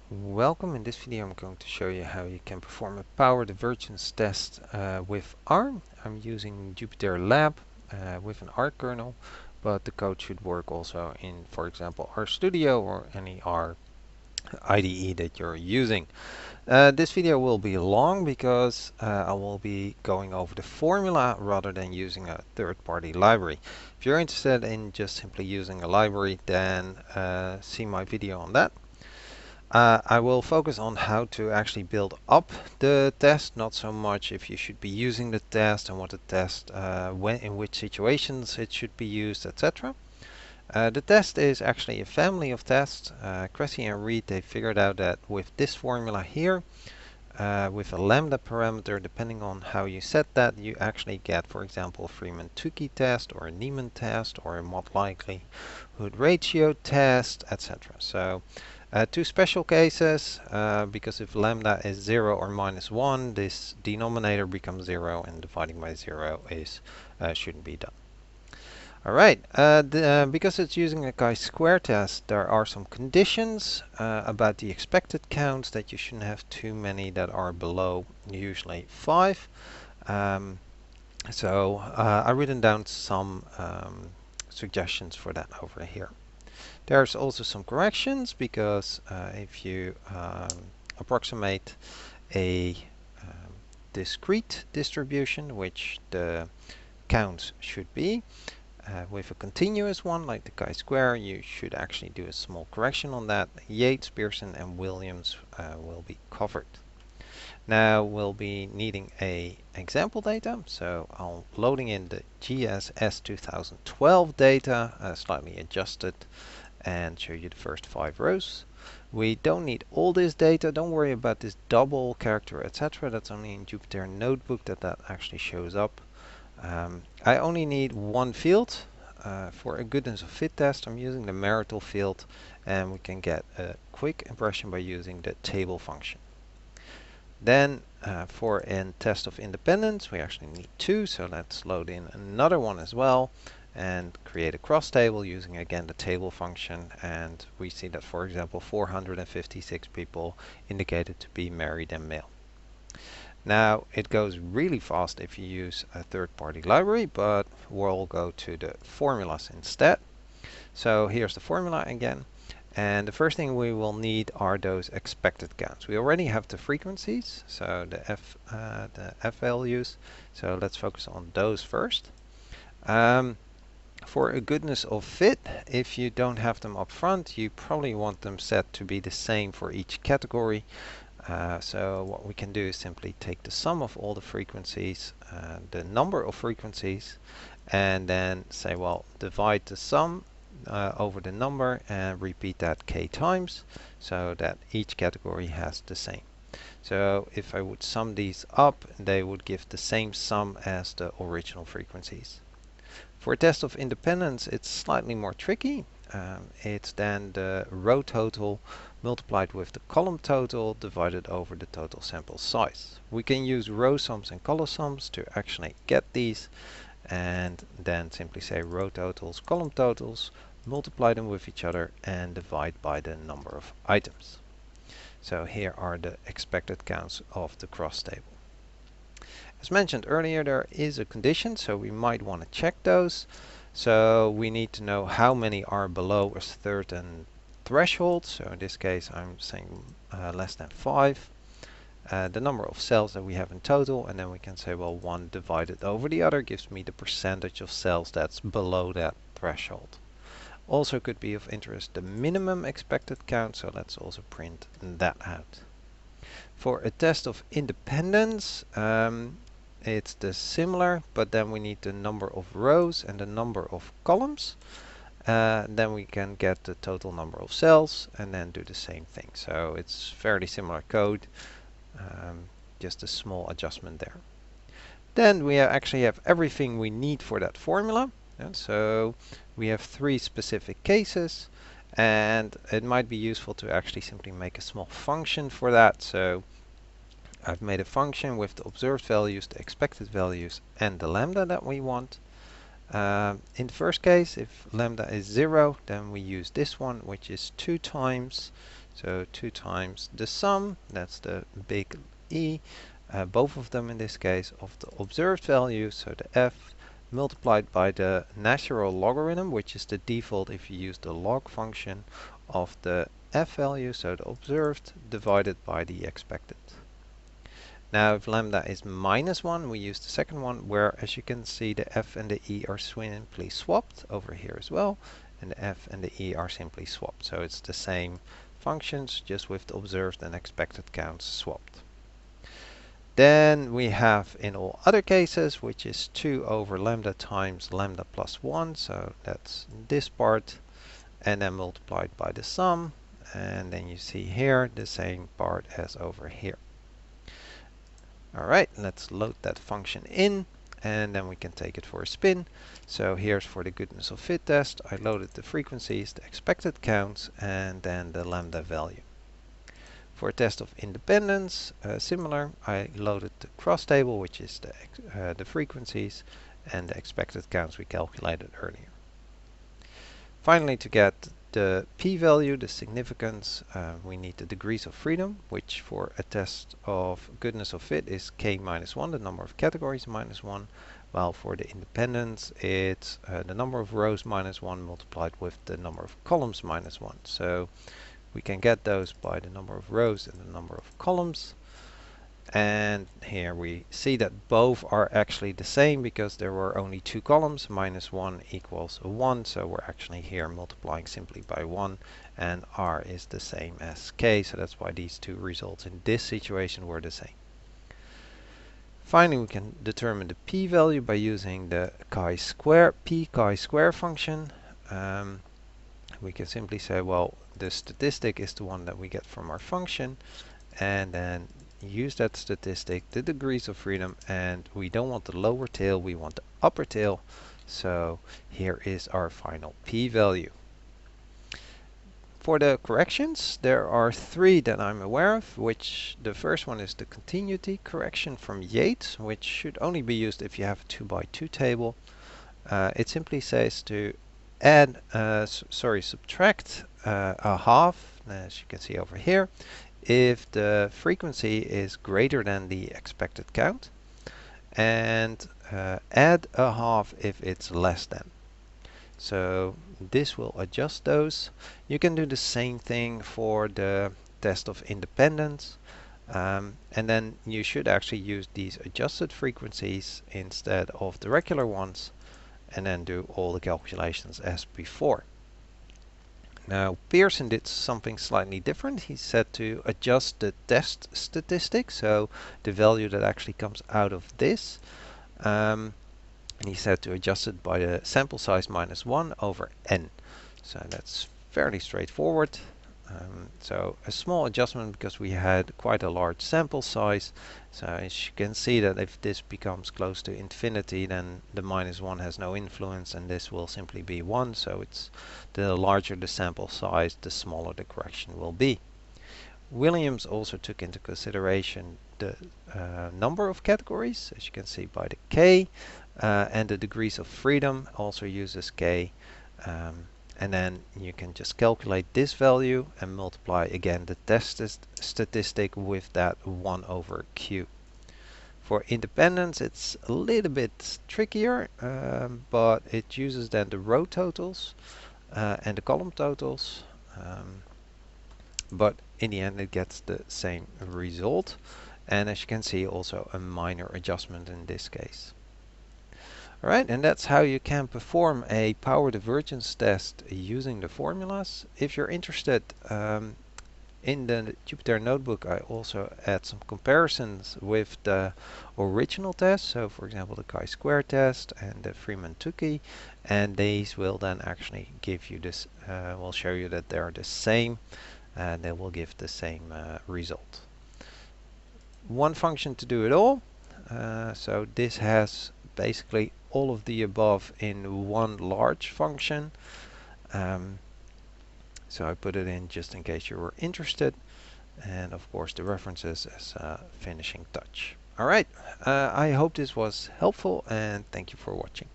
Welcome. In this video I'm going to show you how you can perform a power divergence test with R. I'm using Jupyter Lab with an R kernel, but the code should work also in, for example, RStudio or any R IDE that you're using. This video will be long because I will be going over the formula rather than using a third-party library. If you're interested in just simply using a library, then see my video on that. I will focus on how to actually build up the test, not so much if you should be using the test and what the test, in which situations it should be used, etc. The test is actually a family of tests. Cressie and Read, they figured out that with this formula here, with a lambda parameter, depending on how you set that, you actually get, for example, a freeman-tukey test or a Niemann test or a mod likelihood ratio test, etc. So two special cases, because if lambda is 0 or -1, this denominator becomes 0 and dividing by 0 is shouldn't be done. Alright, because it's using a chi-square test, there are some conditions about the expected counts that you shouldn't have too many that are below usually 5. So I've written down some suggestions for that over here. There's also some corrections because if you approximate a discrete distribution, which the counts should be, with a continuous one like the chi-square, you should actually do a small correction on that. Yates, Pearson and Williams will be covered. Now we'll be needing a example data, so I'm loading in the GSS 2012 data, slightly adjusted, and show you the first 5 rows. We don't need all this data, don't worry about this double character, etc. That's only in Jupyter Notebook that actually shows up. I only need one field. For a goodness of fit test, I'm using the marital field, and we can get a quick impression by using the table function. Then for a test of independence, we actually need 2, so let's load in another one as well and create a cross table using again the table function, and we see that, for example, 456 people indicated to be married and male. Now it goes really fast if you use a third-party library, but we'll go to the formulas instead. So here's the formula again, and the first thing we will need are those expected counts. We already have the frequencies, so the f values, so let's focus on those first. For a goodness of fit, if you don't have them up front, you probably want them set to be the same for each category. So what we can do is simply take the sum of all the frequencies, the number of frequencies, and then say, well, divide the sum over the number and repeat that k times, so that each category has the same. So if I would sum these up, they would give the same sum as the original frequencies. For a test of independence, it's slightly more tricky. It's then the row total multiplied with the column total divided over the total sample size. We can use row sums and column sums to actually get these, and then simply say row totals, column totals, multiply them with each other and divide by the number of items. So here are the expected counts of the cross table. As mentioned earlier, there is a condition, so we might want to check those. So we need to know how many are below a certain threshold. So in this case, I'm saying less than 5. The number of cells that we have in total, and then we can say, well, 1 divided over the other gives me the percentage of cells that's below that threshold. Also could be of interest the minimum expected count, so let's also print that out. For a test of independence, it's the similar, but then we need the number of rows and the number of columns. Then we can get the total number of cells and then do the same thing. So it's fairly similar code, just a small adjustment there. Then we actually have everything we need for that formula. And so we have 3 specific cases, and it might be useful to actually simply make a small function for that. So I've made a function with the observed values, the expected values, and the lambda that we want. In the first case, if lambda is 0, then we use this one, which is 2 times. So 2 times the sum, that's the big E, both of them in this case, of the observed value, so the f, multiplied by the natural logarithm, which is the default if you use the log function, of the f value, so the observed, divided by the expected. Now if lambda is -1, we use the second one, where as you can see the f and the e are simply swapped over here as well, and the f and the e are simply swapped. So it's the same functions, just with the observed and expected counts swapped. Then we have in all other cases, which is 2 over lambda times lambda plus 1, so that's this part, and then multiplied by the sum, and then you see here the same part as over here. Alright, let's load that function in, and then we can take it for a spin. So here's for the goodness of fit test. I loaded the frequencies, the expected counts, and then the lambda value. For a test of independence, similar, I loaded the cross table, which is the frequencies, and the expected counts we calculated earlier. Finally, to get the p-value, the significance, we need the degrees of freedom, which for a test of goodness of fit is k minus 1, the number of categories minus 1, while for the independence it's the number of rows minus 1 multiplied with the number of columns minus 1. So we can get those by the number of rows and the number of columns. And here we see that both are actually the same because there were only 2 columns. -1 equals 1, so we're actually here multiplying simply by 1, and r is the same as k, so that's why these two results in this situation were the same. Finally, we can determine the p-value by using the chi-square function. We can simply say, well, the statistic is the one that we get from our function, and then use that statistic, the degrees of freedom, and we don't want the lower tail, we want the upper tail. So here is our final p-value. For the corrections, there are 3 that I'm aware of, which the first one is the continuity correction from Yates, which should only be used if you have a 2 by 2 table. It simply says to add, subtract a half, as you can see over here, if the frequency is greater than the expected count, and add a half if it's less than. So this will adjust those. You can do the same thing for the test of independence, and then you should actually use these adjusted frequencies instead of the regular ones, and then do all the calculations as before. Now Pearson did something slightly different. He said to adjust the test statistic, so the value that actually comes out of this, and he said to adjust it by the sample size minus 1 over n. So that's fairly straightforward. So a small adjustment because we had quite a large sample size. So as you can see that if this becomes close to infinity, then the minus 1 has no influence, and this will simply be 1. So it's the larger the sample size, the smaller the correction will be. Williams also took into consideration the number of categories, as you can see by the k, and the degrees of freedom also uses k. And then you can just calculate this value and multiply again the test statistic with that 1 over q. For independence, it's a little bit trickier, but it uses then the row totals and the column totals. But in the end, it gets the same result. And as you can see, also a minor adjustment in this case. Alright, and that's how you can perform a power divergence test using the formulas. If you're interested, in the Jupyter notebook I also add some comparisons with the original test. So for example the chi-square test and the freeman-tukey, and these will then actually give you this, will show you that they are the same, and they will give the same result. One function to do it all. So this has basically all of the above in one large function. So I put it in just in case you were interested, and of course the references as a finishing touch. Alright, I hope this was helpful, and thank you for watching.